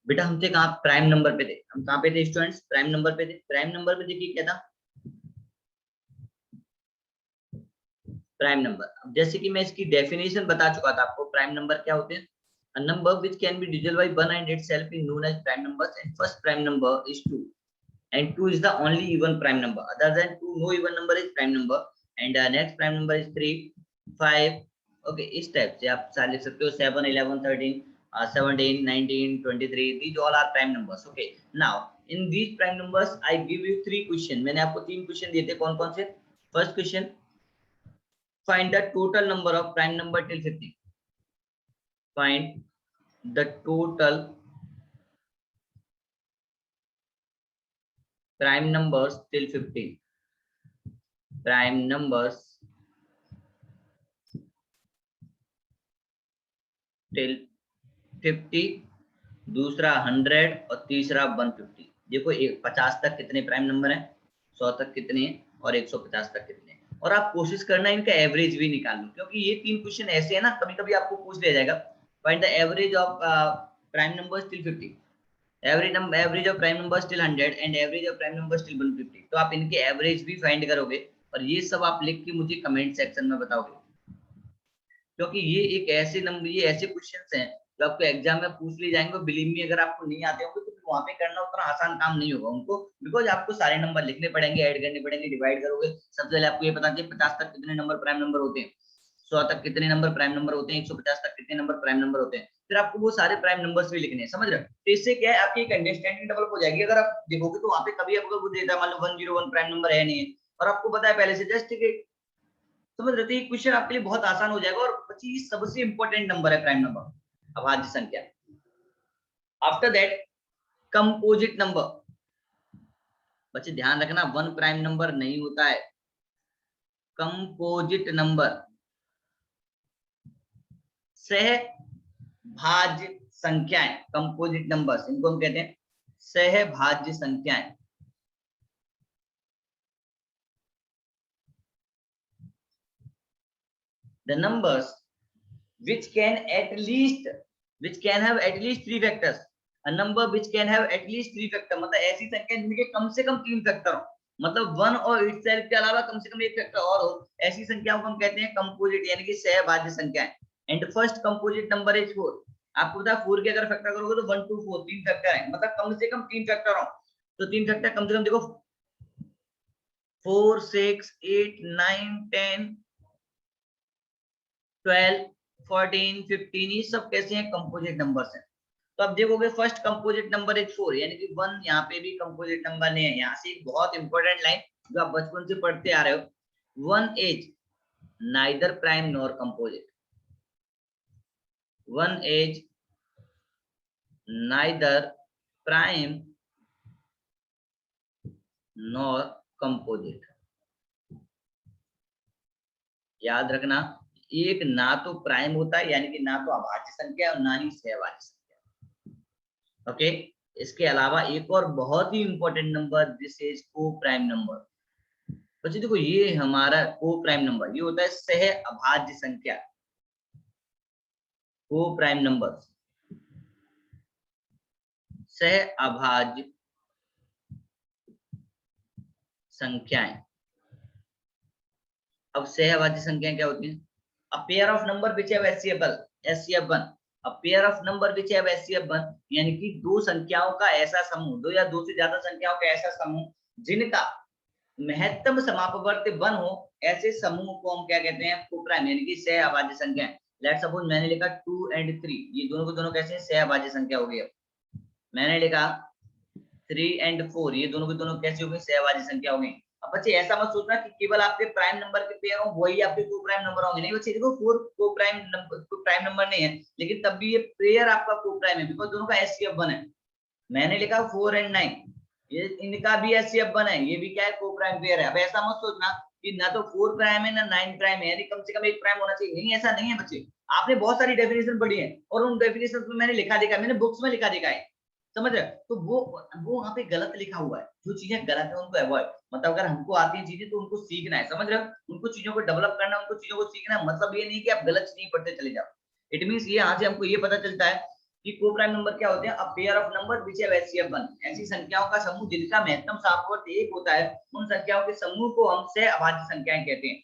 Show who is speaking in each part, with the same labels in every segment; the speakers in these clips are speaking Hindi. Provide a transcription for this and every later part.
Speaker 1: बेटा हम थे कहाँ, प्राइम नंबर पे थे। हम कहाँ पे थे स्टूडेंट्स, प्राइम नंबर पे थे। प्राइम नंबर पे देखिए क्या था, प्राइम नंबर। अब जैसे कि मैं इसकी डेफिनेशन बता चुका था आपको, प्राइम नंबर क्या होते हैं, a number which can be divisible by 1 and itself is known as prime numbers, and first prime number is 2 and 2 is the only even prime number, other than 2 no even number is prime number, and next prime number is 3 5। okay, इस टाइप से आप सारे लिख सकते हो, 7 11 13 17 19 23, these all are prime numbers। okay, now in these prime numbers I give you 3 question। मैंने आपको 3 क्वेश्चन दिए थे, कौन कौन से। First question, find the total number of prime number till 50। find the total prime numbers till 50। prime numbers till 50, दूसरा 100 और तीसरा 150। देखो 50 तक कितने प्राइम नंबर हैं, 100 तक कितने हैं, और 150 तक कितने हैं। और आप कोशिश करना इनका एवरेज भी निकाल लो, क्योंकि ये 3 क्वेश्चन ऐसे हैं ना, कभी कभी आपको पूछ लिया जाएगा, find the average of prime numbers till 50, average of prime numbers till 100 and average of prime numbers till 150। तो आप इनके एवरेज भी फाइंड करोगे, और ये सब आप लिख के मुझे कमेंट सेक्शन में बताओगे, क्योंकि ये एक ऐसे नंबर, ये ऐसे क्वेश्चंस हैं जो आपको एग्जाम में पूछ लिए जाएंगे। बिलीव मी, अगर आपको नहीं आते होंगे तो फिर वहां पे करना उतना आसान काम नहीं होगा उनको, बिकॉज आपको सारे नंबर लिखने पड़ेंगे, ऐड करने पड़ेंगे, डिवाइड करोगे। सबसे पहले आपको ये पता चाहिए 50 तक कितने नंबर प्राइम नंबर होते हैं, 100 तक कितने नंबर प्राइम नंबर होते हैं, 150 तक कितने नंबर प्राइम नंबर होते हैं। फिर आपको वो सारे प्राइम नंबर्स भी लिखने हैं, समझ रहे हो। तो इससे क्या है, आपकी एक अंडरस्टैंडिंग डेवलप हो जाएगी। अगर आप देखोगे तो वहां पे कभी आपको वो देता है, मान लो 101 प्राइम नंबर है नहीं है, और आपको पता है पहले से, जस्ट समझ रहे थे, क्वेश्चन आपके लिए बहुत आसान हो जाएगा। और 25 सबसे इंपॉर्टेंट नंबर है प्राइम नंबर, अभाज्य संख्या। After that composite number. बच्चे ध्यान रखना, 1 प्राइम नंबर नहीं होता है, कंपोजिट नंबर। सहभाज्य संख्याएं, कंपोजिट नंबर्स, इनको हम कहते हैं सहभाज्य संख्याएं। the numbers which can have at least 3 factors, a number which can have at least 3 factor, मतलब ऐसी संख्या जिनके कम से कम 3 फैक्टर हो, मतलब 1 और इटसेल्फ के अलावा कम से कम एक फैक्टर और हो, ऐसी संख्याओं को हम कहते हैं कंपोजिट, यानी कि सहभाज्य संख्याएं। And first composite number is 4। आपको पता है 4 के अगर फैक्टर करोगे तो 1 2 4 3 फैक्टर है, मतलब कम से कम 3 फैक्टर हो। तो 3 फैक्टर कम से कम देखो, 4 6 8 9 10 12 14 15, ये सब कैसे हैं, कंपोजिट नंबर्स हैं। तो अब देखोगे फर्स्ट कंपोजिट नंबर इज 4, यानी कि 1 यहाँ पे भी कंपोजिट नंबर नहीं है। यहाँ से एक बहुत इंपॉर्टेंट लाइन जो आप बचपन से पढ़ते आ रहे हो, 1 is neither prime nor composite. 1 is neither prime nor composite. याद रखना, एक ना तो प्राइम होता है, यानी कि ना तो अभाज्य संख्या और ना ही सहभाज्य संख्या। ओके, इसके अलावा एक और बहुत ही इंपॉर्टेंट नंबर, दिस इज को प्राइम नंबर। बच्चे देखो, ये हमारा को प्राइम नंबर, ये होता है सह अभाज्य संख्या। को प्राइम नंबर सह अभाज्य संख्याएं। अब सह अभाज्य संख्याएं क्या होती हैं, a pair of number which have HCF 1, a pair of number which have HCF 1, यानी कि दो संख्याओं का ऐसा समूह, दो या दो से ज्यादा संख्याओं का ऐसा समूह जिनका महत्तम समापवर्ती 1 हो, ऐसे समूह को हम क्या कहते हैं, को प्राइम, यानी कि सह अभाज्य संख्या। लेट्स सपोज मैंने लिखा 2 and 3, ये दोनों को दोनों कैसे हैं, सह अभाज्य संख्या हो गई। मैंने लिखा 3 and 4, ये दोनों के दोनों कैसे हो गए, सहभाज्य संख्या हो गई। अब बच्चे ऐसा मत सोचना कि केवल आपके प्राइम नंबर के पेयर हो वही आपके को प्राइम नंबर होंगे, नहीं बच्चे। देखो 4 को प्राइम नंबर नहीं है, लेकिन तब भी ये पेयर आपका को प्राइम है, बिकॉज दोनों का एचसीएफ 1 है। मैंने लिखा 4 and 9, ये इनका भी एचसीएफ 1 है, ये भी क्या है, को प्राइम पेयर है। अब ऐसा मत सोचना कि ना तो 4 प्राइम है ना 9 प्राइम है, यानी कम से कम एक प्राइम होना चाहिए, नहीं, ऐसा नहीं है बच्चे। आपने बहुत सारी डेफिनेशन पढ़ी है, और उन डेफिनेशन में मैंने लिखा देखा, मैंने बुक्स में लिखा देखा है, समझ रहे। तो वो वहां पे गलत लिखा हुआ है। जो चीजें गलत है उनको अवॉइड, मतलब अगर हमको आती है चीजें तो उनको सीखना है, समझ रहे हो। उनको चीजों को डेवलप करना, उनको चीजों को सीखना है, मतलब ये नहीं कि आप गलत चीजें पढ़ते चले जाओ। इट मींस ये यहाँ से हमको ये पता चलता है कि को प्राइम नंबर क्या होते हैं? A pair of number which have HCF 1, ऐसी संख्याओं का समूह जिनका महत्तम सहावर्त 1 होता है, उन संख्याओं के समूह को हम सहअभाज्य संख्याएं कहते हैं।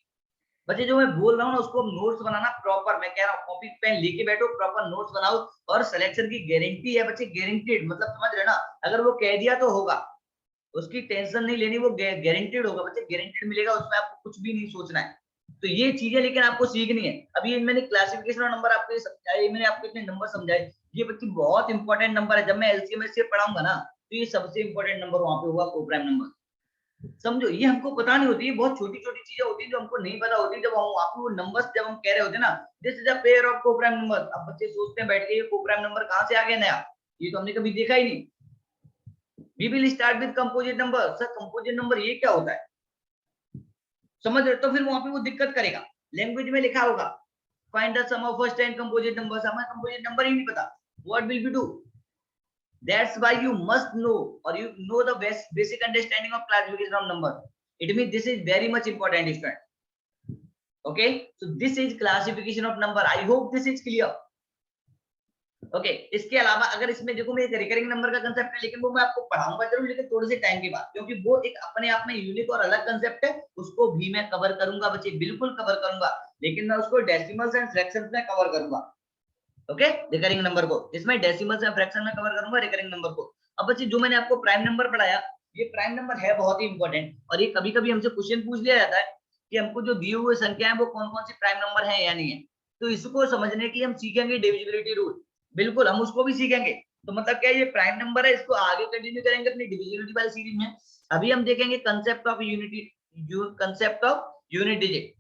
Speaker 1: बच्चे जो मैं बोल रहा हूँ ना उसको नोट्स बनाना प्रॉपर, मैं कह रहा हूँ कॉपी पेन लेके बैठो, प्रॉपर नोट्स बनाओ, और सिलेक्शन की गारंटी है बच्चे, गारंटीड, मतलब समझ रहे ना, अगर वो कह दिया तो होगा, उसकी टेंशन नहीं लेनी, वो गारंटीड होगा बच्चे, गारंटीड मिलेगा, उसमें आपको कुछ भी नहीं सोचना है। तो ये चीजें लेकिन आपको सीखनी है। अभी मैंने क्लासिफिकेशन और नंबर आपको समझाए, मैंने आपको इतने नंबर समझाए, ये बच्चे बहुत इंपॉर्टेंट नंबर है। जब मैं एलसीएम से पढ़ाऊंगा ना तो ये सबसे इंपॉर्टेंट नंबर वहां पे होगा, को प्राइम नंबर। समझो, ये हमको पता नहीं होती, ये बहुत छोटी छोटी चीजें होती है जो हमको नहीं पता होती। जब हम वहां पे वो नंबर्स जब हम कह रहे होते हैं ना, this is a pair of को प्राइम नंबर, अब बच्चे सोचते हैं बैठ के ये को प्राइम नंबर कहां से आ गया नया, ये तो हमने कभी देखा ही नहीं। We will start with composite number. Sir composite number ये क्या होता है, समझ रहे? तो फिर वहां पे वो दिक्कत करेगा। लैंग्वेज में लिखा होगा find the sum of first 10 composite numbers, हमें कंपोजिट नंबर ही नहीं पता, what will we do? That's why you must know, or you know the basic understanding of classification of number. It means this is very much important, student. Okay, so this is classification of number. I hope this is clear. Okay, इसके अलावा अगर इसमें देखो, मैं एक रिकरिंग नंबर का कंसेप्ट है, लेकिन वो मैं आपको पढ़ाऊंगा जरूर, लेकिन थोड़े से टाइम के बाद, क्योंकि वो एक अपने आप में यूनिक और अलग कंसेप्ट है, उसको भी मैं कवर करूंगा बच्चे, बिल्कुल कवर करूंगा, लेकिन मैं उसको डेसिमल्स एंड फ्रैक्शंस में कवर करूंगा। ओके, रिकरिंग नंबर को इसमें डेसिमल्स एंड फ्रैक्शन में कवर करूंगा, रिकरिंग नंबर को। अब बच्चे जो मैंने आपको प्राइम नंबर पढ़ाया, ये प्राइम नंबर है बहुत ही इंपॉर्टेंट, और ये कभी कभी हमसे क्वेश्चन पूछ लिया जाता है कि हमको जो दिए हुए संख्या है वो कौन कौन सी प्राइम नंबर है या नहीं है। तो इसको समझने की हम सीखेंगे डिविजिबिलिटी रूल, बिल्कुल हम उसको भी सीखेंगे। तो मतलब क्या, ये प्राइम नंबर है, इसको आगे कंटिन्यू करेंगे अपनी डिविजिबिलिटी वाली सीरीज में। अभी हम देखेंगे concept of unity, concept of unit digit.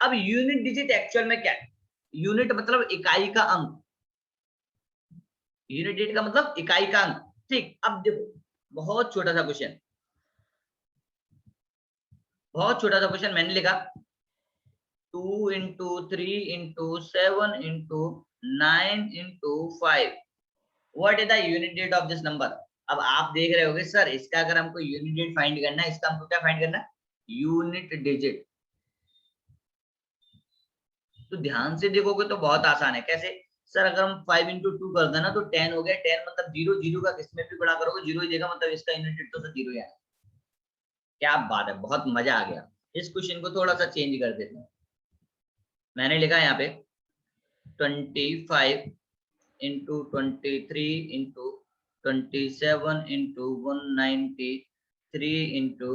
Speaker 1: अब यूनिट डिजिट एक्चुअल में क्या है? यूनिट मतलब इकाई का अंक, यूनिट डिजिट का मतलब इकाई का अंक। ठीक, अब देखो बहुत छोटा सा क्वेश्चन, बहुत छोटा सा क्वेश्चन मैंने लिखा 2 into 3 into 7 into 9 into 5, what is the unit digit of this number? अब आप देख रहे होगे सर इसका अगर हमको यूनिट डिजिट फाइंड करना है, इसका हमको क्या फाइंड करना है? Unit digit. तो ध्यान से देखोगे तो बहुत आसान है। कैसे सर? अगर हम 5 into 2 कर देना तो 10 हो गया, 10 मतलब 0, 0 का किसमें भी गुणा करोगे 0 ही देगा, मतलब इसका यूनिट डिजिट तो सर 0 ही आएगा। क्या बात है, बहुत मजा आ गया। इस क्वेश्चन को थोड़ा सा चेंज कर देते हैं। मैंने लिखा यहाँ पे 25 into 23 into 27 into 193 into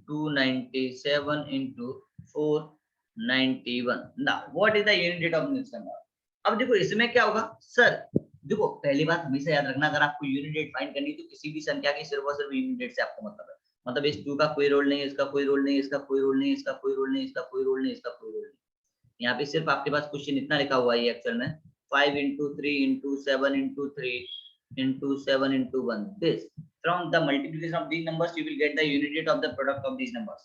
Speaker 1: 297 into 491। now what is the unit digit of this number? अब देखो इसमें क्या होगा सर, देखो पहली बात हमेशा याद रखना, अगर आपको यूनिट डिजिट फाइंड करनी है तो किसी भी संख्या की सिर्फ और सिर्फ यूनिट डिजिट से आपको मतलब है। मतलब इस 2 का कोई रोल नहीं है, इसका कोई रोल नहीं है, इसका कोई रोल नहीं है, इसका कोई रोल नहीं है, इसका कोई रोल नहीं है, इसका कोई रोल नहीं। यहाँ पे सिर्फ आपके पास क्वेश्चन इतना लिखा हुआ है एक्चुअल में 5 into 3 into 7 into 3 into 7 into 1, this from the multiplication of these numbers you will get the unit digit of the product of these numbers.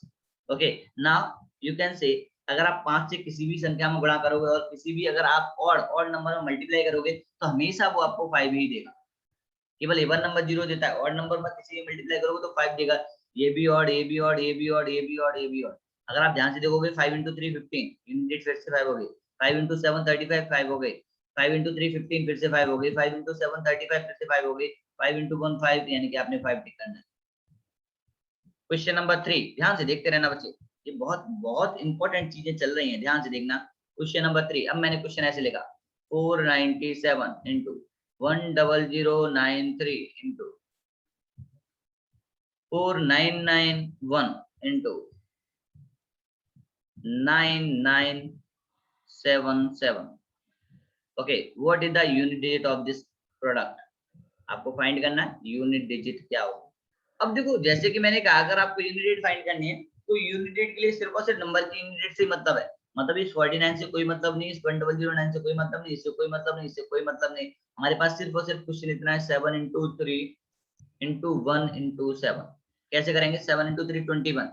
Speaker 1: Okay, now you can say अगर आप 5 से किसी भी संख्या में गुणा करोगे और किसी भी अगर आप ऑड नंबर में मल्टीप्लाई करोगे तो हमेशा वो आपको 5 ही देगा। केवल इवन नंबर 0 देता है, ऑड नंबर में किसी भी मल्टीप्लाई करोगे तो 5 देगा। ये भी ऑड, ये भी ऑड, ये भी ऑड, ये भी ऑड, ये भी ऑड। अगर आप ध्यान से देखोगे 5 into 3 15, यूनिट फिर से 5 हो गई। 5 into 7 35, 5 हो गई। 5 into 3 15, फिर से 5 हो गई। 5 into 7 35, फिर से 5 हो गई। 5 into 1 5, यानी कि आपने 5 टिक करना है। क्वेश्चन नंबर 3 ध्यान से देखते रहना बच्चे, ये बहुत बहुत इंपॉर्टेंट चीजें चल रही हैं, ध्यान से देखना। क्वेश्चन नंबर 3, अब मैंने क्वेश्चन ऐसे लिखा 497 into 10093 into 4991 into 9977। Okay, what is the unit digit of this product? आपको फाइंड करना है यूनिट डिजिट क्या हो। अब देखो जैसे कि मैंने कहा, अगर आपको यूनिट डिजिट फाइंड करनी है तो यूनिट डिजिट के लिए सिर्फ और सिर्फ नंबर की यूनिट डिजिट से मतलब है। मतलब इस 49 से कोई मतलब नहीं, इस 1009 से कोई मतलब नहीं, इससे कोई मतलब नहीं, इससे कोई मतलब नहीं। हमारे पास सिर्फ और सिर्फ क्वेश्चन इतना है 7 into 3 into 1 into 7। कैसे करेंगे? 7 into 3 21,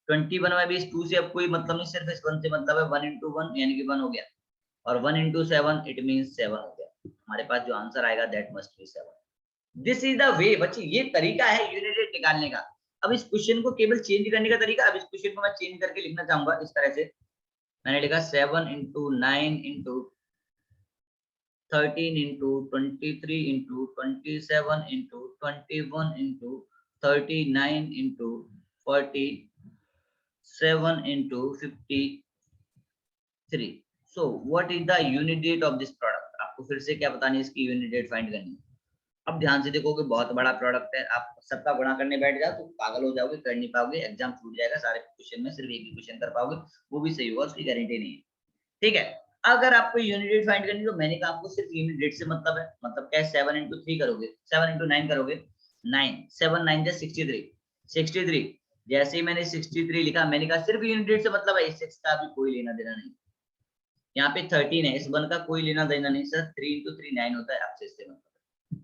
Speaker 1: 21 में भी इस 2 से अब कोई मतलब नहीं, सिर्फ इस 1 से मतलब है। 1 into 1 यानी कि 1 हो गया, और 1 into 7 इट मींस 7 हो गया। हमारे पास जो आंसर आएगा that must be 7। This is the way बच्चे, ये तरीका है यूनिट डिजिट निकालने का। अब इस क्वेश्चन को केवल चेंज करने का तरीका, अब इस क्वेश्चन को मैं चेंज करके लिखना चाहूंगा इस तरह से। मैंने लिखा 7 into 9 into 13 into 23 into 27 into 21 into 39 into 47 into 53। So what is the unit डेट ऑफ दिस प्रोडक्ट? आपको फिर से क्या बतानी है, इसकी यूनिट डेट फाइंड करनी है। अब ध्यान से देखोगे, बहुत बड़ा प्रोडक्ट है, आप सबका गुणा करने बैठ जाओ तो पागल हो जाओगे, कर नहीं पाओगे, एग्जाम छूट जाएगा, सारे क्वेश्चन में सिर्फ एक ही क्वेश्चन कर पाओगे, वो भी सही होगा, उसकी गारंटी नहीं है। ठीक है, अगर आपको यूनिट डेट फाइंड करनी, तो मैंने कहा आपको सिर्फ यूनिट डेट से मतलब है, मतलब क्या है, 7 इंटू 3 करोगे, 7 इंटू 9 करोगे, 9, 7 9 जा 63, 63। जैसे ही मैंने 63 लिखा, मैंने कहा सिर्फ यूनिट डेट से मतलब है, इस 6 का भी कोई लेना देना नहीं। यहाँ पे 13 है, इस 1 का कोई लेना देना नहीं सर, 3 इंटू 3 9 होता है, आपसे इससे मतलब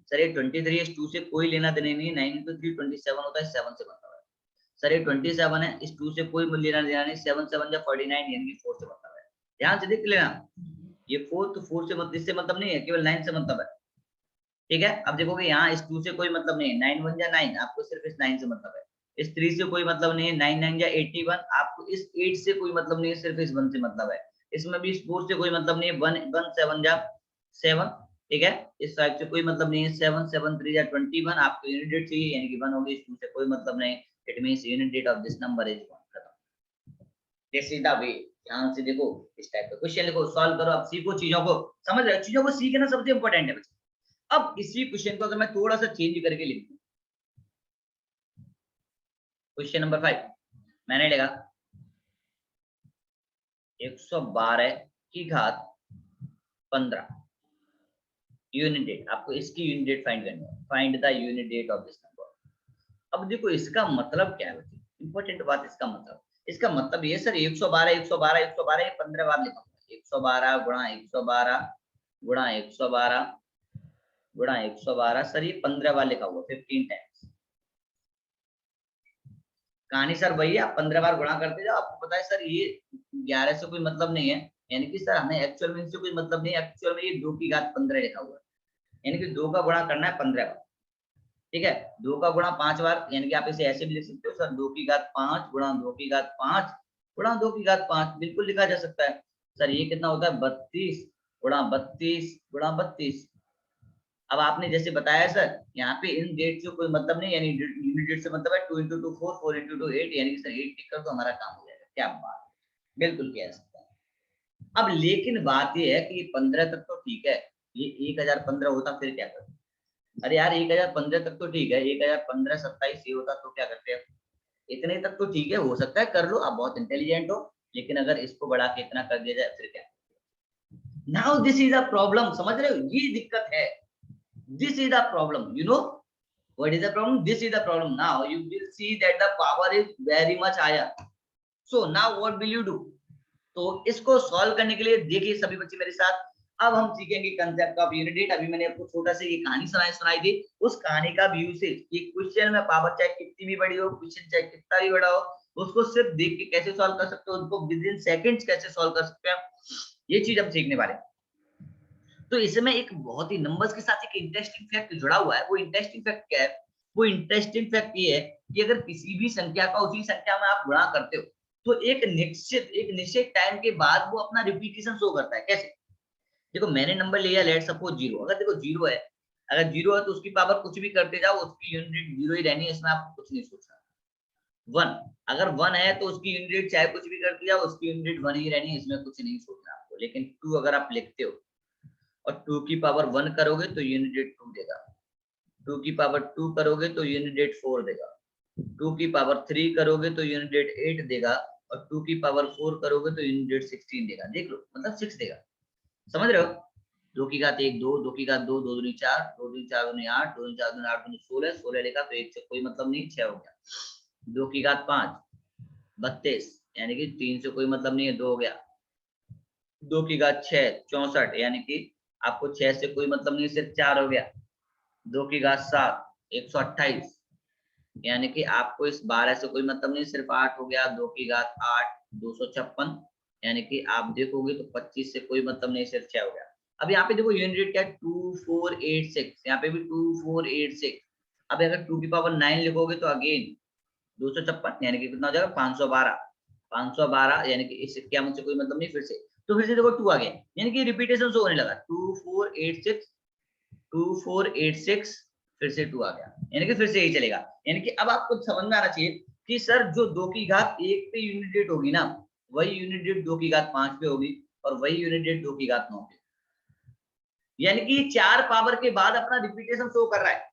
Speaker 1: सर ये 23 इस 2 से कोई लेना देना नहीं, 9 इंटू 3 27 होता है, 7 से मतलब है सर ये 27 है, इस 2 से कोई लेना देना नहीं, 7 7 जा 49 यानी कि 4 से मतलब है। ध्यान से देख लेना, ये 4 तो 4 से मतलब, इससे मतलब नहीं है, केवल 9 से मतलब है। ठीक है, अब देखोगे यहाँ इस 2 से कोई मतलब नहीं है, 9 1 जा 9, आपको सिर्फ इस 9 से मतलब है, इस 3 से कोई मतलब नहीं है, 9 9 जा 81, आपको इस 8 से कोई मतलब नहीं है, सिर्फ इस 1 से मतलब है, इसमें भी इस 4 से कोई मतलब नहीं है, 1 1 7 जा 7। ठीक है, इस 5 से कोई मतलब नहीं है, 7 7 3 जा 21, आपको यूनिट डेट चाहिए यानी कि 1 होगी, इस 2 से कोई मतलब नहीं, इट मींस यूनिट डेट ऑफ दिस नंबर इज 1। खत्म, दिस इज द वे। ध्यान से देखो, इस टाइप का क्वेश्चन लिखो, सॉल्व करो, आप सीखो चीजों को, समझ रहे हो, चीजों को सीखना सबसे इंपॉर्टेंट है बच्चे। अब इसी क्वेश्चन को अगर मैं थोड़ा सा चेंज करके लिख दूं, क्वेश्चन नंबर 5 मैंने लिखा 112 की घात 15 यूनिट डेट, आपको इसकी यूनिट डेट फाइंड करनी है, फाइंड द यूनिट डेट ऑफ दिस नंबर। अब देखो इसका मतलब क्या है, इंपॉर्टेंट बात, इसका मतलब, इसका मतलब ये सर 112 112 112 ये 15 बार लिखा हुआ, 112 गुणा 112 गुणा 112 गुणा 112 सर ये 15 बार लिखा हुआ, 15 टाइम्स। कहानी सर वही है, आप 15 बार गुणा करते जाओ, आपको पता है सर ये 11 से कोई मतलब नहीं है, यानी कि सर हमें एक्चुअल में इससे कोई मतलब नहीं है, एक्चुअल में ये 2 की घात 15 लिखा हुआ है, यानी कि 2 का गुणा करना है 15 बार। ठीक है, 2 का गुणा 5 बार, यानी कि आप इसे ऐसे भी लिख सकते हो सर, 2 की घात 5 गुणा 2 की घात 5 गुणा 2 की घात 5, बिल्कुल लिखा जा सकता है। सर ये कितना होता है, 32 गुणा 32 गुणा 32। अब आपने जैसे बताया सर, यहाँ पे इन डेट से कोई मतलब नहीं, यानी यूनिट डेट से मतलब है 2 इंटू 2 4 4 इंटू 2 8, यानी कि सर 8 टिक कर तो हमारा काम हो जाएगा। क्या बात, बिल्कुल किया जा सकता है। अब लेकिन बात ये है कि 15 तक तो ठीक है, ये 1015 होता फिर क्या करते? अरे यार 1015 तक तो ठीक है, 1015 27 ये होता तो क्या करते हैं? इतने तक तो ठीक है, हो सकता है कर लो, आप बहुत इंटेलिजेंट हो, लेकिन अगर इसको बढ़ा के इतना कर दिया जाए फिर क्या? Now this is a problem, समझ रहे हो, ये दिक्कत है, this is the problem, you know what is the problem, this is the problem, now you will see that the power is very much higher, so now what will you do? तो इसको सॉल्व करने के लिए देखिए सभी बच्चे मेरे साथ, अब हम सीखेंगे कंसेप्ट ऑफ यूनिट डेट। अभी मैंने आपको छोटा सा ये कहानी सुनाई थी, उस कहानी का भी यूसेज, ये क्वेश्चन में पावर चाहे कितनी भी बड़ी हो, क्वेश्चन चाहे कितना भी बड़ा हो, उसको सिर्फ देख के कैसे सॉल्व कर सकते हो, उसको विद इन सेकंड्स कैसे सॉल्व कर सकते हैं, ये चीज हम सीखने वाले हैं। तो इसमें एक बहुत ही नंबर्स के साथ एक इंटरेस्टिंग फैक्ट जुड़ा हुआ है। वो इंटरेस्टिंग फैक्ट क्या है? वो इंटरेस्टिंग फैक्ट ये है कि अगर किसी भी संख्या का उसी संख्या में आप गुणा करते हो, तो एक निश्चित टाइम के बाद वो अपना रिपीटेशन शो करता है। कैसे? देखो मैंने नंबर लिया, लेट सपोज 0, अगर देखो 0 है, अगर 0 है तो उसकी पावर कुछ भी करते जाओ, उसकी यूनिट 0 ही रहनी है, इसमें आपको कुछ नहीं सोचना। 1, अगर 1 है तो उसकी यूनिट चाहे कुछ भी करते जाओ, उसकी यूनिट 1 ही रहनी है, इसमें कुछ नहीं सोचना आपको। लेकिन 2 अगर आप लिखते हो और 2 की पावर 1 करोगे तो यूनिट डेट 2 देगा, 2 की पावर 2 करोगे तो यूनिट डेट 4 देगा, 2 की पावर 3 करोगे तो यूनिट डेट 8 देगा, और 2 की पावर 4 करोगे तो यूनिट डेट 16 देगा। देख लो, मतलब 6 देगा, समझ रहे हो? 2 की घात 1 2, 2 की घात 2 2 दूनी 4, 2 दूनी 4 दूनी 8, 2 दूनी 4 दूनी 8 दूनी 16, 16 लेगा तो 1 से कोई मतलब नहीं, 6 हो गया। 2 की घात 5 32, यानी कि 3 से कोई मतलब नहीं है, 2 हो गया। 2 की घात 6 64, यानी कि आपको 6 से कोई मतलब नहीं, सिर्फ 4 हो गया। 2 की घात 7 128, यानी कि आपको इस 12 से कोई मतलब नहीं, सिर्फ 8 हो गया। 2 की घात 8 256, यानी कि आप देखोगे तो 25 से कोई मतलब नहीं, सिर्फ 6 हो गया। अब यहाँ पे देखो यूनिट डेट क्या है, 2486, यहाँ पे भी 2486। अब अगर 2 की पावर 9 लिखोगे तो अगेन 256, यानी कि कितना हो जाएगा 512, 512, यानी कि इस क्या मुझसे कोई मतलब नहीं, फिर से तो फिर से देखो 2 आ गया, यानी कि रिपीटेशन शो होने लगा। 2486 फिर से 2 आ गया, यानी कि फिर से यही चलेगा। यानी कि अब आपको समझ में आना चाहिए कि सर जो 2 की घात 1 पे यूनिट डेट होगी ना, वही यूनिट डेट 2 की घात 5 पे होगी, और वही यूनिट डेट 2 की घात 9 पे। यानी कि 4 पावर के बाद अपना रिपीटेशन शो कर रहा है,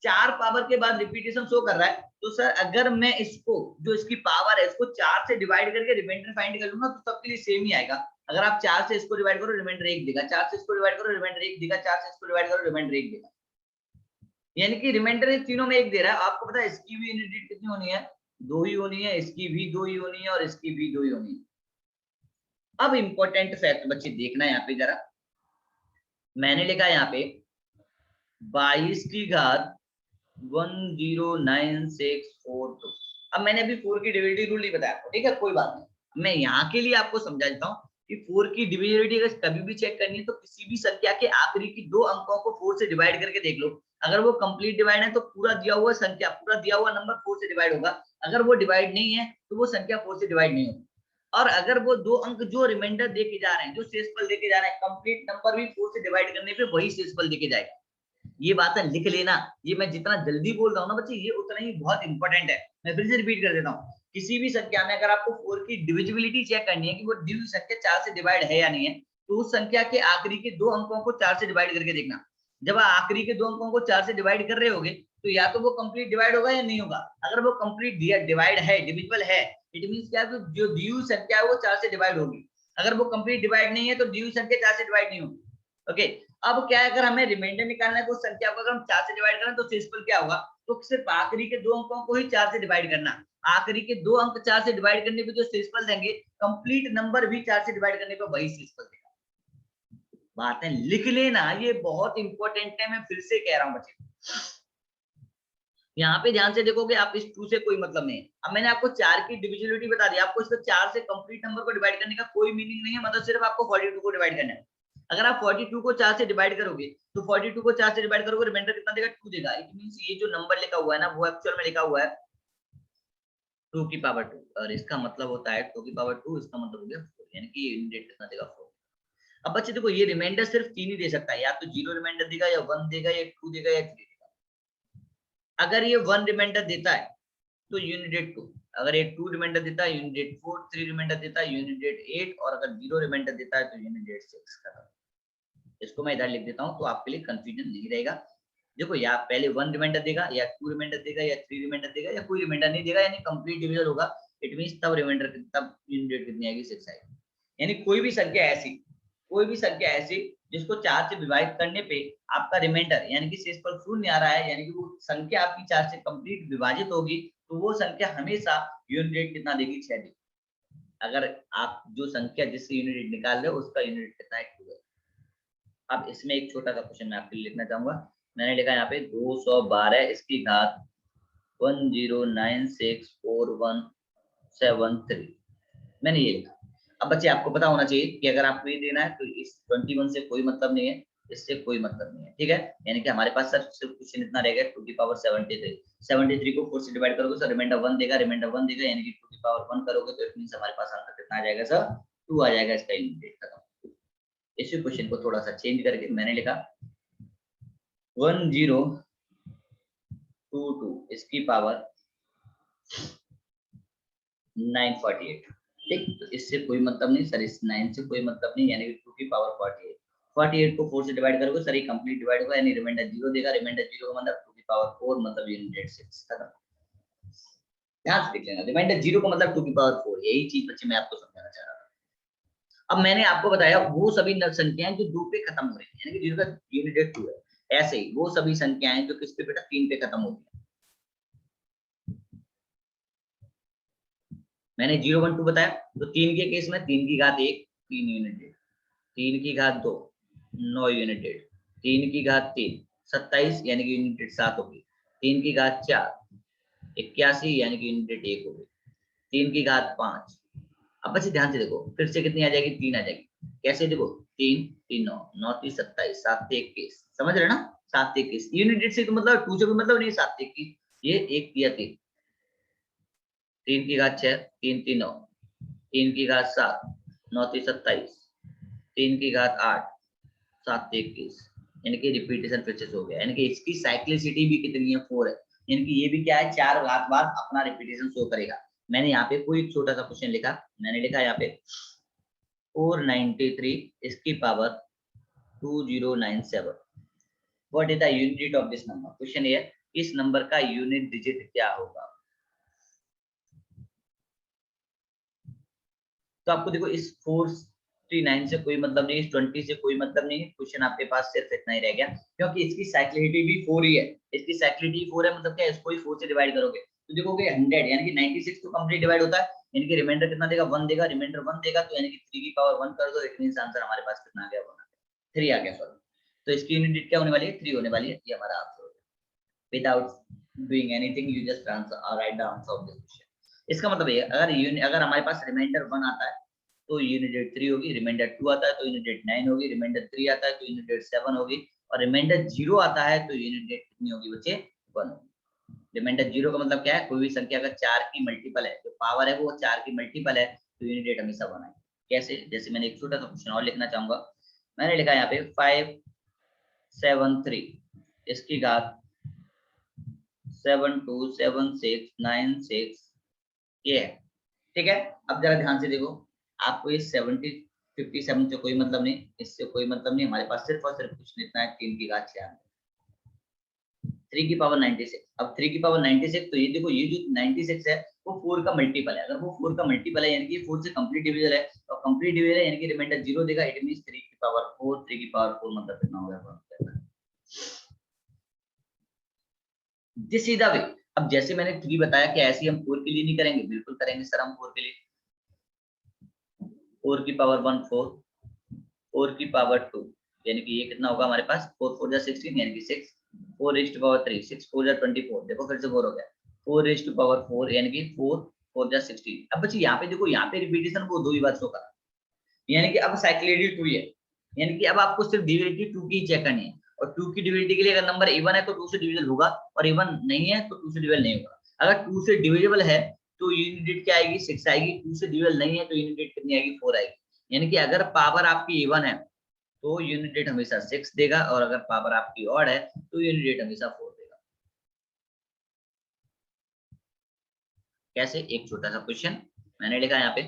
Speaker 1: 4 पावर के बाद रिपीटेशन शो कर रहा है। तो सर अगर मैं इसको, जो इसकी पावर है, इसको 4 से डिवाइड करके रिमाइंडर फाइंड कर लूंगा, तो सबके लिए सेम ही आएगा। अगर आप 4 से इसको डिवाइड करो, रिमाइंडर 1 देगा, 4 से इसको डिवाइड करो, रिमाइंडर 1 देगा, 4 से इसको डिवाइड करो, रिमाइंडर 1 देगा। यानी कि रिमाइंडर तीनों में 1 दे रहा है। आपको पता है इसकी भी यूनिट डेट कितनी होनी है, 2 ही होनी है, इसकी भी 2 ही होनी है, और इसकी भी 2 ही होनी है। अब इंपॉर्टेंट फैक्ट बच्चे देखना है यहाँ पे जरा, मैंने लिखा है यहाँ पे 22 की घात 109642। अब मैंने अभी 4 की डिविजिबिलिटी रूल नहीं बताया आपको, ठीक है, कोई बात नहीं। मैं यहाँ के लिए आपको समझा देता हूँ कि 4 की डिविजिबिलिटी अगर कभी भी चेक करनी है तो किसी भी संख्या के आखिरी की 2 अंकों को 4 से डिवाइड करके देख लो। अगर वो कंप्लीट डिवाइड है तो पूरा दिया हुआ संख्या, पूरा दिया हुआ नंबर 4 से डिवाइड होगा। अगर वो डिवाइड नहीं है तो वो संख्या 4 से डिवाइड नहीं होगी। और अगर वो 2 अंक जो रिमाइंडर देके जा रहे हैं, जो शेषफल देके जा रहे हैं, कंप्लीट नंबर भी 4 से डिवाइड करने पे वही शेषफल देके जाएगा। ये बातें लिख लेना। ये मैं जितना जल्दी बोल रहा हूँ ना बच्चे, ये उतना ही बहुत इंपॉर्टेंट है। मैं फिर से रिपीट कर देता हूँ, किसी भी संख्या में अगर आपको 4 की डिविजिबिलिटी चेक करनी है कि वो दी हुई संख्या 4 से डिवाइड है या नहीं है, तो उस संख्या के आखिरी के 2 अंकों को 4 से डिवाइड करके देखना। जब आखिरी के 2 अंकों को 4 से डिवाइड कर रहे होगे, तो या तो वो कंप्लीट डिवाइड होगा या नहीं होगा। अगर वो कंप्लीट डिवाइड है, डिविजिबल है, इट मींस क्या है, जो दी हुई संख्या है वो 4 से डिवाइड होगी। अगर वो कंप्लीट डिवाइड नहीं है तो दी हुई संख्या 4 से डिवाइड नहीं होगी। ओके, अब क्या है, अगर हमें रिमाइंडर निकालना है तो संख्या को अगर हम 4 से डिवाइड करें तो शेषफल क्या होगा, तो सिर्फ आखिरी के 2 अंकों को ही 4 से डिवाइड करना। आखिरी के 2 अंक 4 से डिवाइड करने पे जो शेषफल देंगे, कंप्लीट नंबर भी 4 से डिवाइड करने पे वही शेषफल देगा। बातें लिख लेना, ये बहुत इंपॉर्टेंट है, मैं फिर से कह रहा हूं बच्चे। यहाँ पे ध्यान से देखोगे आप, इस 2 से कोई मतलब नहीं है। अब मैंने आपको 4 की डिविजिबिलिटी बता दी, आपको इसको 4 से कंप्लीट नंबर को डिवाइड करने का कोई मीनिंग नहीं है, मतलब सिर्फ आपको 42 को डिवाइड करना है। अगर आप 42 को 4 से डिवाइड करोगे, तो 42 को 4 से डिवाइड करोगे, रिमाइंडर कितना देगा, 2 देगा। इट मींस ये जो नंबर लिखा हुआ है ना, वो एक्चुअल में लिखा हुआ है 2 की पावर 2, और इसका मतलब होता है 2 की पावर 2, इसका मतलब हो गया 4, यानी कि यूनिट डेट कितना देगा, 4। अब बच्चे देखो, ये रिमाइंडर सिर्फ 3 ही दे सकता है, या तो 0 रिमाइंडर देगा, या 1 देगा, या 2 देगा, या 3 देगा। अगर ये 1 रिमाइंडर देता है तो यूनिट डेट 2, अगर ये 2 रिमाइंडर देता है यूनिट डेट 4, 3 रिमाइंडर देता है यूनिट डेट 8, और अगर 0 रिमाइंडर देता है तो यूनिट डेट 6 खत्म। इसको मैं इधर लिख देता हूं तो आपके लिए कंफ्यूजन नहीं रहेगा। देखो, या पहले 1 रिमाइंडर देगा, या 2 रिमाइंडर देगा, या 3 रिमाइंडर देगा, या कोई रिमाइंडर नहीं देगा, यानी कंप्लीट डिविजन होगा। इट मींस तब रिमाइंडर, तब यूनिट डेट कितनी आएगी, 6 आएगी। यानी कोई भी संख्या ऐसी जिसको 4 से विभाजित करने पे आपका रिमाइंडर यानी कि शेषफल 0 आ रहा है, यानी कि वो संख्या आपकी 4 से कंप्लीट विभाजित होगी, तो वो संख्या हमेशा यूनिट डेट कितना देगी, 6 देगी। अगर आप जो संख्या जिससे यूनिट डेट निकाल रहे हो उसका यूनिट डेट कितना है, 2 है। अब इसमें एक छोटा सा क्वेश्चन मैं आपके लिए लिखना चाहूंगा। मैंने लिखा यहाँ पे 212 इसकी घात 10964173, मैंने ये लिखा। अब बच्चे आपको पता होना चाहिए कि अगर आपको ये देना है तो इस 21 से कोई मतलब नहीं है, इससे कोई मतलब नहीं है, ठीक है। यानी कि हमारे पास सर सिर्फ क्वेश्चन इतना रहेगा 2 की पावर 73 को 4 से डिवाइड करोगे सर रिमाइंडर 1 देगा, यानी कि 2 की पावर 1 करोगे तो इट मींस हमारे पास आंसर कितना आ जाएगा सर, 2 आ जाएगा। इसका यूनिट डेट खत्म। इसी क्वेश्चन को थोड़ा सा चेंज करके मैंने लिखा 1022 इसकी पावर 948, ठीक। तो इससे कोई मतलब नहीं सर, इस 9 से कोई मतलब नहीं, यानी कि 2 की पावर 48 को 4 से डिवाइड करोगे सर ये कंप्लीट डिवाइड होगा, यानी रिमाइंडर 0 देगा, रिमाइंडर 0 का मतलब 2 की पावर 4 मतलब यूनिट डेट 6 खत्म। ध्यान से देख लेना, रिमाइंडर 0 का मतलब 2 की पावर 4, यही चीज बच्चे मैं आपको समझाना चाह रहा था। अब मैंने आपको बताया वो सभी संख्याएं जो 2 पे खत्म हो रही है, यानी कि 0 का यूनिट डेट 2 है। ऐसे ही वो सभी संख्याएं जो किस पे बेटा, 3 पे खत्म होती है। मैंने 0 1 2 बताया, तो 3 के केस में 3 की घात 1 3 यूनिट डेट, 3 की घात 2 9 यूनिट डेट, 3 की घात 3 27 यानी कि यूनिट डेट 7 होगी, 3 की घात 4 81 यानी कि यूनिट डेट 1 होगी, 3 की घात 5। अब बच्चे ध्यान से देखो, फिर से कितनी आ जाएगी, 3 आ जाएगी। कैसे देखो, 3 3 9 9 3 27 7 21, समझ रहे ना, 7 21 यूनिट डेट से तो मतलब 2 से भी मतलब नहीं, 7 21 ये 1 दिया 3, 3 की घात 6 3 3 9, 3 की घात 7 9 3 27 3 की घात 8, 7 21, यानी कि रिपीटेशन फिर से हो गया, यानी कि इसकी साइक्लिसिटी भी कितनी है 4 है, यानी कि ये भी क्या है 4 घात बाद अपना रिपीटेशन शो करेगा। मैंने यहाँ पे कोई छोटा सा क्वेश्चन लिखा, मैंने लिखा यहाँ पे 493 इसकी power 2097, what is the unit digit of this number. Question ये है इस नंबर का यूनिट डिजिट क्या होगा। तो आपको देखो इस 49 से कोई मतलब नहीं, इस 20 से कोई मतलब नहीं, क्वेश्चन आपके पास सिर्फ इतना ही रह गया, क्योंकि इसकी साइक्लिसिटी भी 4 ही है, इसकी साइक्लिसिटी 4 है, मतलब क्या इसको ही 4 से डिवाइड करोगे तो देखोगे 100, यानी कि 96 तो कंप्लीट डिवाइड होता है, यानी कि रिमाइंडर कितना देगा 1 देगा, रिमाइंडर 1 देगा, तो यानी कि 3 की पावर 1 कर दो, इट मींस आंसर हमारे पास कितना आ गया 1 3 आ गया, सॉरी। तो इसकी यूनिट डिजिट क्या होने वाली है 3 होने वाली है, ये हमारा आंसर हो गया। Without doing anything you just answer right the answer of this question. इसका मतलब ये अगर हमारे पास रिमाइंडर 1 आता है तो यूनिट डेट 3 होगी, रिमाइंडर 2 आता है तो यूनिट डेट 9 होगी, रिमाइंडर 3 आता है तो यूनिट डेट 7 होगी, और रिमाइंडर 0 आता है तो यूनिट डेट कितनी होगी बच्चे 1 होगी। रिमाइंडर 0 का मतलब क्या है, कोई भी संख्या अगर 4 की मल्टीपल है, जो पावर है वो 4 की मल्टीपल है, तो यूनिट डेट हमेशा 1 आएगी। कैसे, जैसे मैंने एक छोटा सा क्वेश्चन और लिखना चाहूंगा, मैंने लिखा यहाँ पे 573 इसकी घात 727696, ये है, ठीक है। अब जरा ध्यान से देखो, आपको ये 57 से कोई मतलब नहीं, इससे कोई मतलब नहीं, हमारे पास सिर्फ और सिर्फ कुछ इतना है 3 की घात 96, 3 की पावर 96। अब 3 की पावर 96, तो ये देखो ये जो 96 है वो 4 का मल्टीपल है, अगर वो 4 का मल्टीपल है यानी कि 4 से कंप्लीट डिविजन है, और कंप्लीट डिविजन है यानी कि रिमाइंडर 0 देगा, इट मींस 3 की पावर 4, 3 की पावर 4 मतलब कितना हो गया, दिस इज द वे। अब जैसे मैंने 3 बताया कि ऐसे हम 4 के लिए नहीं करेंगे, बिल्कुल करेंगे सर हम 4 के लिए। 4 की पावर 1 4, 4 की पावर 2, यानी कि ये कितना होगा हमारे पास 4 4 16, यानी कि 6, 4 रेज़ टू पावर 3, 6 4 24, देखो फिर से 4 हो गया, 4 रेज़ टू पावर 4 यानी कि 4 4 16। अब बच्चे यहाँ पे देखो, यहाँ पे रिपीटेशन वो 2 ही बार शो करा, यानी कि अब साइक्लिसिटी 2 है, यानी कि अब आपको सिर्फ डिविजिबिलिटी 2 की चेक करनी है, और 2 की डिविजिबिलिटी के लिए अगर नंबर इवन है तो 2 से डिविजिबल होगा, और इवन नहीं है तो 2 से डिविजिबल नहीं होगा। अगर 2 से डिविजिबल है तो यूनिट डिजिट क्या आएगी 6 आएगी, 2 से डिविजिबल नहीं है तो यूनिट डिजिट कितनी आएगी 4 आएगी। यानी कि अगर पावर आपकी इवन है तो यूनिट डिजिट हमेशा 6 देगा, और अगर पावर आपकी ऑड है तो यूनिट डिजिट हमेशा 4 देगा। कैसे, एक छोटा सा क्वेश्चन मैंने लिखा यहाँ पे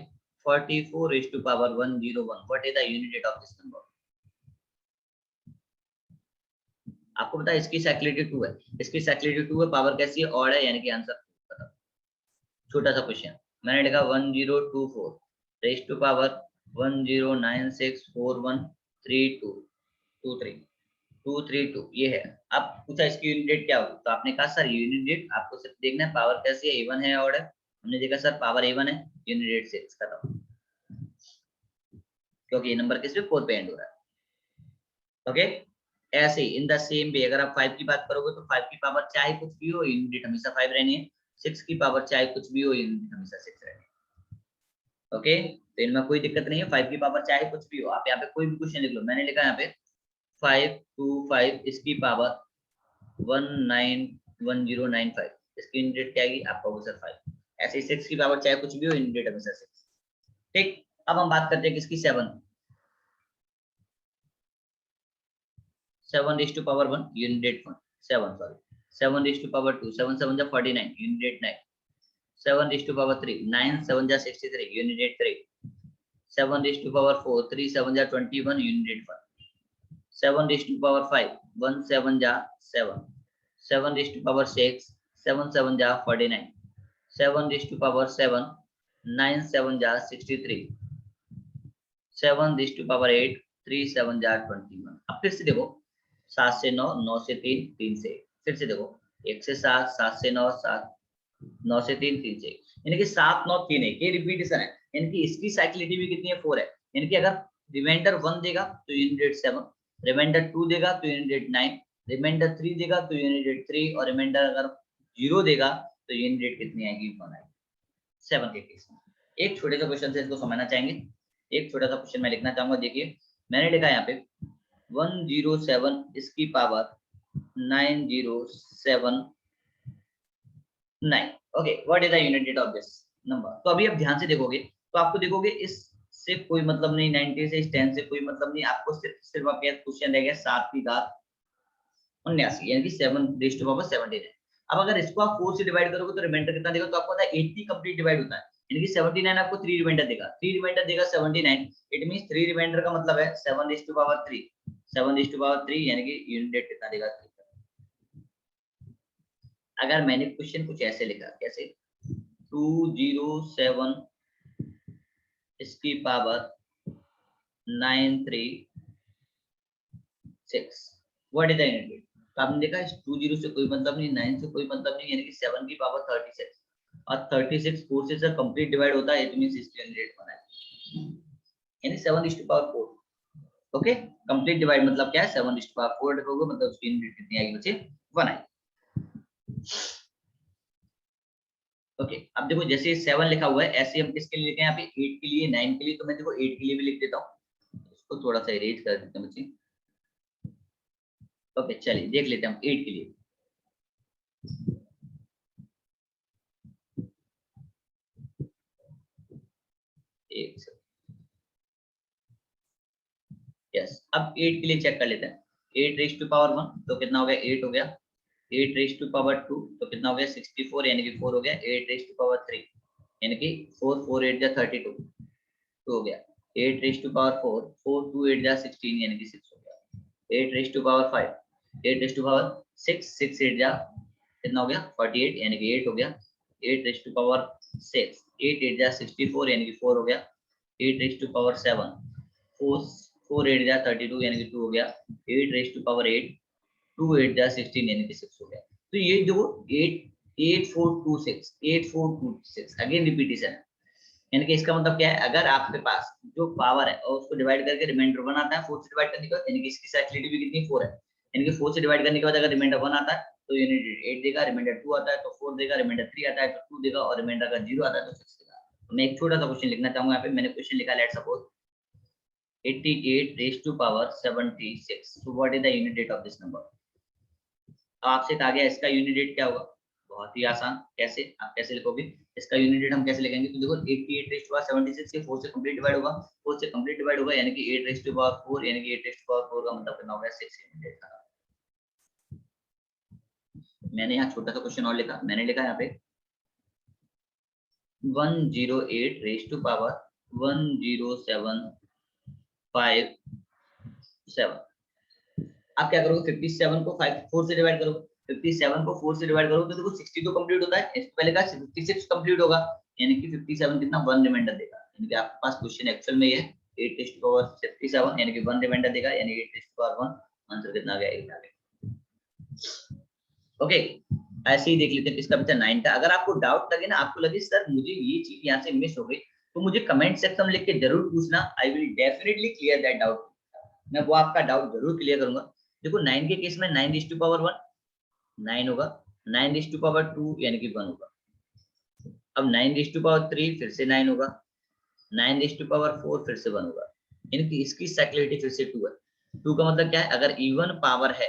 Speaker 1: 44 raised to power 101, what is the unit digit of this number. आपको पता है इसकी साइक्लिसिटी 2 है, इसकी साइक्लिसिटी 2 है, पावर कैसी है ऑड है, यानी कि आंसर बताओ। छोटा सा क्वेश्चन मैंने लिखा 1024 रेज़ टू पावर 1096413223 232, ये है। अब पूछा इसकी यूनिट डेट क्या होगी, तो आपने कहा सर यूनिट डेट आपको सिर्फ देखना है पावर कैसी है, इवन है ऑड है, हमने देखा सर पावर इवन है, यूनिट डेट 6 खत्म, क्योंकि ये नंबर किस पे 4 पे एंड हो रहा है। ओके, ऐसे इन द सेम वे अगर आप 5 की बात करोगे तो 5 की पावर चाहे कुछ भी हो यूनिट डिजिट हमेशा 5 रहनी है, 6 की पावर चाहे कुछ भी हो यूनिट डिजिट हमेशा 6 रहनी है। ओके, तो इनमें कोई दिक्कत नहीं है, 5 की पावर चाहे कुछ भी हो, आप यहाँ पे कोई भी क्वेश्चन लिख लो, मैंने लिखा यहाँ पे 525 इसकी पावर 191095, इसकी यूनिट डिजिट क्या आएगी आपका वो सर 5, ऐसे ही 6 की पावर चाहे कुछ भी हो यूनिट डिजिट हमेशा 6। ठीक, अब हम बात करते हैं किसकी 7 7 raised to power 1 unit date 1 7, sorry 7 raised to power 2 7 7 जा 49 unit date 9, 7 raised to power 3 9 7 जा 63 unit date 3, 7 raised to power 4 3 7 जा 21 unit date 1, 7 raised to power 5 1 7 जा 7, 7 raised to power 6 7 7 जा 49, 7 raised to power 7 9 7 जा 63, 7 raised to power 8 3 7 जा 21। अब फिर से देखो 7 से 9 9 से 3 3 से, फिर से देखो 1 से 7 7 से 9 7 9 से 3 3 से, यानी कि 7 9 3 1, ये रिपीटेशन है, यानी कि इसकी साइक्लिसिटी भी कितनी है 4 है, यानी कि अगर रिमाइंडर 1 देगा तो यूनिट डेट 7, रिमाइंडर 2 देगा तो यूनिट डेट 9, रिमाइंडर 3 देगा तो यूनिट डेट 3, और रिमाइंडर अगर 0 देगा तो यूनिट डेट कितनी आएगी 1 आएगी 7 के केस में। एक छोटे से क्वेश्चन से इसको समझना चाहेंगे, एक छोटा सा क्वेश्चन मैं लिखना चाहूंगा, देखिए मैंने लिखा यहाँ पे 107 इसकी power 9079, okay, what is the unit digit of this number. तो अभी आप ध्यान से देखोगे तो आपको देखोगे इस सिर्फ कोई मतलब नहीं, 90 से 10 से कोई मतलब नहीं, आपको सिर्फ आपके क्वेश्चन रह गया 7 की घात 79 यानी कि 7^79। अब अगर इसको आप 4 से डिवाइड करोगे तो रिमाइंडर कितना देगा, तो आपको पता है 80 कंप्लीट डिवाइड होता है, यानी कि 79 आपको 3 रिमाइंडर देगा, 3 रिमाइंडर देगा 79। इट मींस 3 रिमाइंडर का मतलब है 7^3, 7^3 यानी कि यूनिट डेट कितना देगा 3। अगर मैंने क्वेश्चन कुछ ऐसे लिखा, कैसे 207 इसकी power 936 what is the unit डेट, तो आपने देखा 20 से कोई मतलब नहीं, 9 से कोई मतलब नहीं, यानी कि 7 की पावर 36 और 36 4 से कंप्लीट डिवाइड होता है, इट मींस इसकी यूनिट डेट 1 है, यानी 7:4। ओके, कंप्लीट डिवाइड मतलब क्या है, 7:4 रखोगे मतलब उसकी यूनिट डेट कितनी आएगी बच्चे, 1 आएगी। ओके, अब देखो जैसे 7 लिखा हुआ है, ऐसे हम किसके लिए लिखे हैं यहाँ पे, 8 के लिए, 9 के लिए, तो मैं देखो 8 के लिए भी लिख देता हूँ, इसको थोड़ा सा इरेज कर देते हैं बच्चे। ओके चलिए देख लेते हैं हम 8 के लिए। एक यस, अब 8 के लिए चेक कर लेते हैं। 8^1 तो कितना हो गया, 8 हो गया। 8^2 तो कितना हो गया, 64 यानी कि 4 हो गया। 8^3 यानी कि 4 4 8 जा 32 2 हो गया। 8^4 4 2 8 जा 16 यानी कि 6 हो गया। 8^5 8^6 6 8 जा कितना हो गया 48 यानी कि 8 हो गया। 8^6 8 8 जा 64 यानी कि 4 हो गया। 8^7 4 4 8 जा 32 यानी कि 2 हो गया। 8^8 2 8 जा 16 यानी कि 6 हो गया। तो ये जो 8 4 2 6 अगेन रिपीटिशन है, यानी कि इसका मतलब क्या है, अगर आपके पास जो पावर है और उसको डिवाइड करके रिमाइंडर 1 आता है 4 से डिवाइड करने के बाद, यानी कि इसकी साइक्लिटी भी कितनी 4 है, यानी कि 4 से डिवाइड करने के बाद अगर रिमाइंडर 1 आता है तो यूनिट 8 देगा, रिमाइंडर 2 आता है तो 4 देगा, रिमाइंडर 3 आता है तो 2 देगा और रिमाइंडर का 0 आता है तो 6 देगा। तो मैं एक छोटा सा क्वेश्चन लिखना चाहूंगा यहाँ पे। मैंने क्वेश्चन लिखा, let's suppose 88 raised to power 76, so what is the unit date of this number। तो आपसे कहा गया इसका यूनिट डेट क्या होगा, बहुत ही आसान, कैसे आप कैसे लिखोगे इसका यूनिट डेट, हम कैसे लिखेंगे, तो देखो 88 raised to power 76 के 4 से कंप्लीट डिवाइड होगा, 4 से कंप्लीट डिवाइड होगा यानी कि 8 raised to power 4 यानी कि 8 raised to power 4 का मतलब कितना हो गया 6 यूनिट डेट का। मैंने यहाँ छोटा सा क्वेश्चन और लिखा, मैंने लिखा यहाँ पे 108 raised to power 10757। आप क्या करोगे 57 को 4 से डिवाइड करोगे, 57 को 4 से डिवाइड करोगे तो देखो 60 तो कंप्लीट होता है, इससे पहले का 56 कंप्लीट होगा, यानी कि 57 कितना 1 रिमाइंडर देगा, यानी कि आपके पास क्वेश्चन एक्चुअल में ये 8^57 यानी कि 1 रिमाइंडर देगा, यानी 8^1 आंसर कितना आ गया 8 आ गया। ओके, ऐसे ही देख लेते हैं किसका बचा 9 का। अगर आपको डाउट लगे ना, आपको लगे सर मुझे ये चीज यहाँ से मिस हो गई, तो मुझे कमेंट सेक्शन में लिख के जरूर पूछना, I will definitely clear that doubt, मैं वो आपका डाउट जरूर क्लियर करूंगा। देखो 9 के केस में 9^1 9 होगा, 9^2 यानी कि 1 होगा। अब 9^3 फिर से 9 होगा, 9^4 फिर से 1 होगा, यानी कि इसकी साइक्लिटी फिर से 2 है। 2 का मतलब क्या है, अगर इवन पावर है,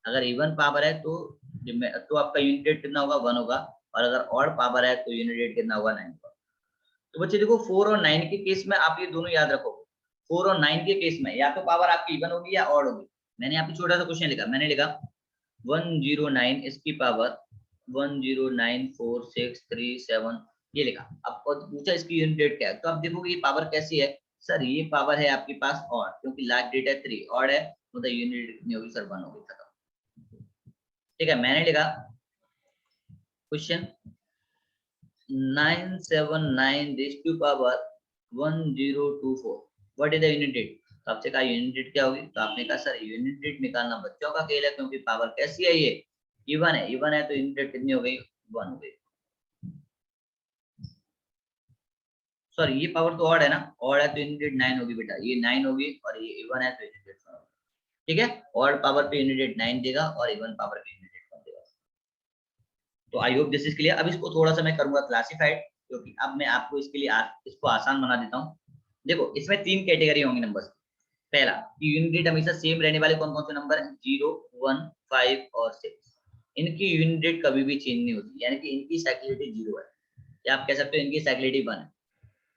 Speaker 1: अगर इवन पावर है तो आपका यूनिट डेट कितना होगा 1 होगा, और अगर ऑड पावर है तो यूनिट डेट कितना होगा 9 होगा। तो बच्चे देखो 4 और 9 के केस में आप ये दोनों याद रखोगे, 4 और 9 के केस में या तो पावर आपकी इवन होगी या ऑड होगी। मैंने यहाँ पे छोटा सा क्वेश्चन लिखा, मैंने लिखा 109 इसकी पावर 1094637 ये लिखा। अब पूछा इसकी यूनिट डेट क्या है, तो आप देखोगे ये पावर कैसी है, सर ये पावर है आपके पास ऑड, क्योंकि लास्ट डेट है 3 ऑड है, तो यूनिट डेट कितनी होगी सर 1 होगी, खत्म। ठीक है, मैंने लिखा question 979 raised to power 1024 what is the unit डेट। तो आपसे कहा यूनिट डेट क्या होगी, तो आपने कहा सर यूनिट डेट निकालना बच्चों का खेल है, क्योंकि पावर कैसी है ये इवन है, इवन है तो यूनिट डेट कितनी हो गई 1 हो गई। सॉरी ये पावर तो ऑड है ना, ऑड है तो यूनिट डेट 9 होगी बेटा, ये 9 होगी और ये इवन है तो यूनिट डेट 1 होगी। ठीक है, ऑड पावर पे यूनिट डेट 9 देगा और इवन पावर पे यूनिट डेट 1 देगा। तो I hope this is clear. अब इसको थोड़ा सा मैं करूंगा क्लासिफाइड, क्योंकि अब मैं आपको इसके लिए इसको आसान बना देता हूँ। देखो इसमें 3 कैटेगरी होंगी नंबर्स। पहला, यूनिट डेट हमेशा सेम रहने वाले कौन कौन से नंबर हैं, 0 1 5 और 6, इनकी यूनिट डेट कभी भी चेंज नहीं होती, यानी कि इनकी साइक्लिटी 0 है, या आप कह सकते हो इनकी साइक्लिटी 1 है।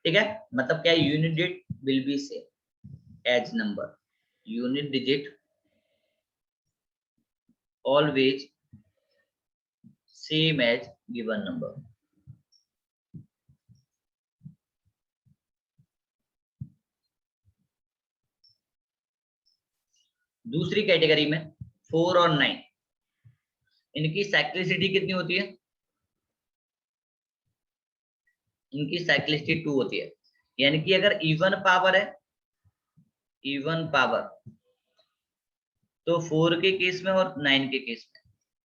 Speaker 1: ठीक है, मतलब क्या, unit digit will be same as number, unit digit always same as given number. दूसरी कैटेगरी में 4 और 9, इनकी साइक्लिसिटी कितनी होती है? इनकी साइक्लिसिटी 2 होती है, यानी कि अगर इवन पावर है, इवन पावर, तो 4 के केस में और 9 के केस में,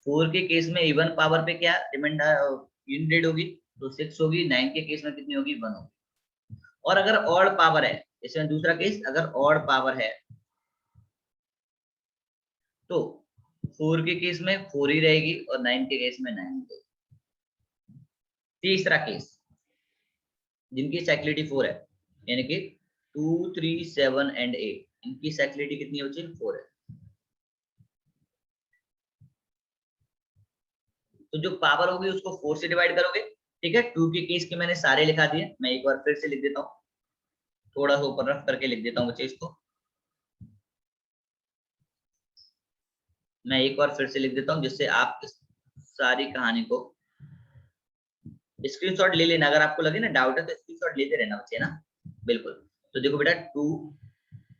Speaker 1: 4 के केस में इवन पावर पे क्या रिमाइंडर यूनिट होगी, तो 6 होगी, 9 के केस में कितनी होगी, 1 होगी। और अगर ऑड पावर है, इसमें दूसरा केस, अगर ऑड पावर है तो 4 के केस में 4 ही रहेगी और 9 के केस में 9 रहेगी। तीसरा केस, जिनकी साइक्लिसिटी 4 है, यानी कि 2, 3, 7 एंड 8, इनकी साइक्लिसिटी कितनी होती है, 4 है। तो जो पावर होगी उसको 4 से डिवाइड करोगे, ठीक है। 2 के केस के मैंने सारे लिखा दिए, मैं एक बार फिर से लिख देता हूँ, थोड़ा सा ऊपर रफ करके लिख देता हूँ बच्चे इसको, मैं एक बार फिर से लिख देता हूँ जिससे आप इस सारी कहानी को स्क्रीनशॉट ले लेना, अगर आपको लगे ना डाउट है तो स्क्रीनशॉट लेते रहना बच्चे ना, बिल्कुल। तो देखो बेटा 2,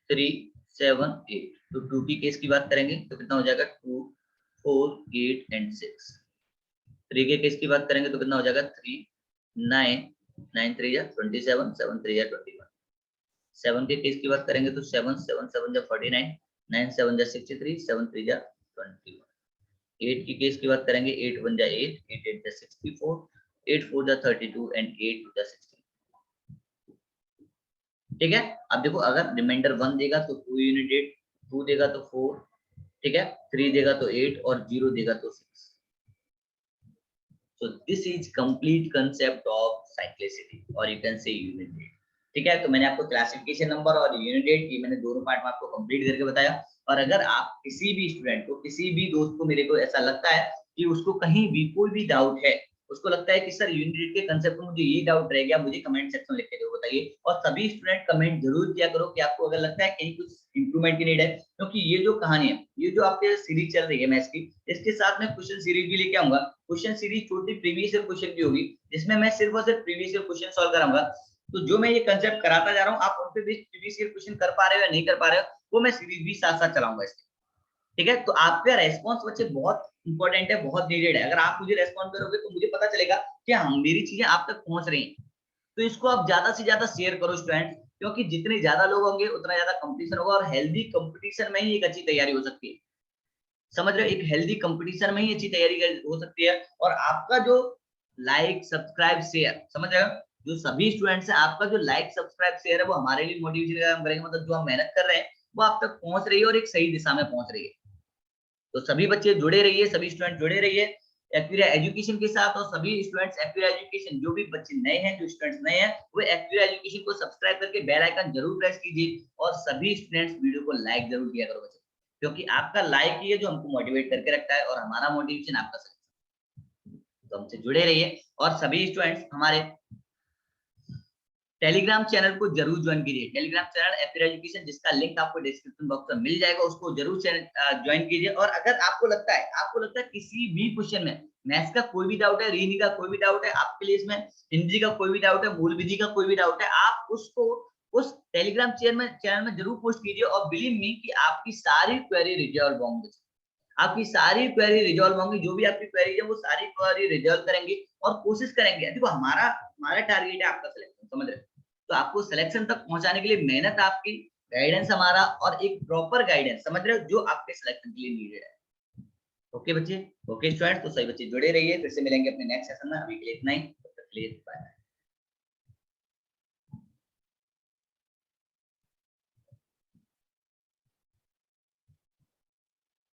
Speaker 1: 3, 7, 8, तो 2 की केस की बात करेंगे तो कितना हो जाएगा, 2, 4, 8 एंड 6। 3 के केस की बात करेंगे तो कितना हो जाएगा, 3, 9, 9 3 या 27, 7 3 या 21। 7 के केस की बात करेंगे तो 7, 7 7 या 49, 9 7 या 63, 7 3 या 21। 8 की केस की बात करेंगे, 8 1 या 8, 8 8 या 64, 8 4 या 32 एंड 8 2 या 16। ठीक है, अब देखो अगर रिमाइंडर 1 देगा तो 2 यूनिट 8, 2 देगा तो 4, ठीक है, 3 देगा तो 8 और 0 देगा तो 6। So this is complete concept of cyclicity or you can say unit date। ठीक है, तो मैंने आपको क्लासिफिकेशन नंबर और यूनिट डेट की मैंने दोनों पार्ट में आपको कंप्लीट करके बताया। और अगर आप किसी भी स्टूडेंट को, किसी भी दोस्त को, मेरे को ऐसा लगता है कि उसको कहीं भी कोई भी डाउट है, उसको लगता है कि सर यूनिट डेट के कंसेप्ट में मुझे ये डाउट रह गया, मुझे कमेंट सेक्शन में लिख के दो, बताइए। और सभी स्टूडेंट कमेंट जरूर किया करो कि आपको अगर लगता है कहीं कुछ इंप्रूवमेंट की नीड है, क्योंकि ये जो कहानी है, ये जो आपके सीरीज चल रही है मैथ्स की, इसके साथ में क्वेश्चन सीरीज भी लेके आऊंगा। क्वेश्चन सीरीज छोटी प्रीवियस ईयर क्वेश्चन की होगी, जिसमें मैं सिर्फ और सिर्फ प्रीवियस ईयर क्वेश्चन सॉल्व कराऊंगा। तो जो मैं ये कंसेप्ट कराता जा रहा हूँ, आप उन पे भी प्रीवियस ईयर क्वेश्चन कर पा रहे हो या नहीं कर पा रहे हो, वो मैं सीरीज भी साथ साथ चलाऊंगा इसके। ठीक है, तो आपका रेस्पॉन्स बच्चे बहुत इंपॉर्टेंट है, बहुत नीडेड है। अगर आप मुझे रेस्पॉन्ड करोगे तो मुझे पता चलेगा कि हाँ मेरी चीजें आप तक पहुंच रही हैं। तो इसको आप ज्यादा से ज्यादा शेयर करो स्टूडेंट, क्योंकि जितने ज्यादा लोग होंगे उतना ज्यादा कंपटीशन होगा, और हेल्दी कंपटीशन में ही एक अच्छी तैयारी हो सकती है। समझ रहे हो, एक हेल्दी कंपटीशन में ही अच्छी तैयारी हो सकती है। और आपका जो लाइक सब्सक्राइब शेयर, समझ रहे हो, जो सभी स्टूडेंट्स हैं, आपका जो लाइक सब्सक्राइब शेयर है वो हमारे लिए मोटिवेशन का काम करेंगे। मतलब जो हम मेहनत कर रहे हैं वो आप तक पहुंच रही है और एक सही दिशा में पहुंच रही है। तो सभी बच्चे जुड़े रहिए, सभी स्टूडेंट जुड़े रहिए एक्यूरिया एजुकेशन के साथ। और सभी स्टूडेंट्स एक्यूरिया एजुकेशन, जो भी बच्चे नए हैं, जो स्टूडेंट्स नए हैं, वो एक्यूरिया एजुकेशन को सब्सक्राइब करके बेल आइकन जरूर प्रेस कीजिए। और सभी स्टूडेंट्स वीडियो को लाइक जरूर किया करो बच्चे, क्योंकि आपका लाइक ही है जो हमको मोटिवेट करके रखता है, और हमारा मोटिवेशन आपका सक्सेस। तो हमसे जुड़े रहिए। और सभी स्टूडेंट्स हमारे टेलीग्राम चैनल को जरूर ज्वाइन कीजिए। टेलीग्राम चैनल एक्यूरिया एजुकेशन, जिसका लिंक आपको डिस्क्रिप्शन बॉक्स में मिल जाएगा, उसको जरूर ज्वाइन कीजिए। और अगर आपको लगता है किसी भी क्वेश्चन में मैथ्स का कोई भी डाउट है, रीजनिंग का कोई भी डाउट है, आपके लिए इसमें हिंदी का कोई भी डाउट है, मूल विधि का कोई भी डाउट है, आप उसको उस टेलीग्राम चैनल में जरूर पोस्ट कीजिए। और बिलीव मी कि आपकी सारी क्वेरी रिजॉल्व होंगी, आपकी सारी क्वेरी रिजॉल्व होंगी। जो भी आपकी क्वेरी है वो सारी क्वेरी रिजॉल्व करेंगे और कोशिश करेंगे। देखो हमारा टारगेट है आपका सिलेक्शन, समझ रहे, तो आपको सिलेक्शन तक पहुंचाने के लिए मेहनत आपकी, गाइडेंस हमारा, और एक प्रॉपर गाइडेंस, समझ रहे हो, जो आपके सिलेक्शन के लिए नीडेड है। ओके बच्चे, ओके स्टूडेंट, तो सही बच्चे जुड़े रहिए। फिर से मिलेंगे अपने नेक्स्ट सेशन में, अभी के लिए इतना ही, तब तक के लिए बाय।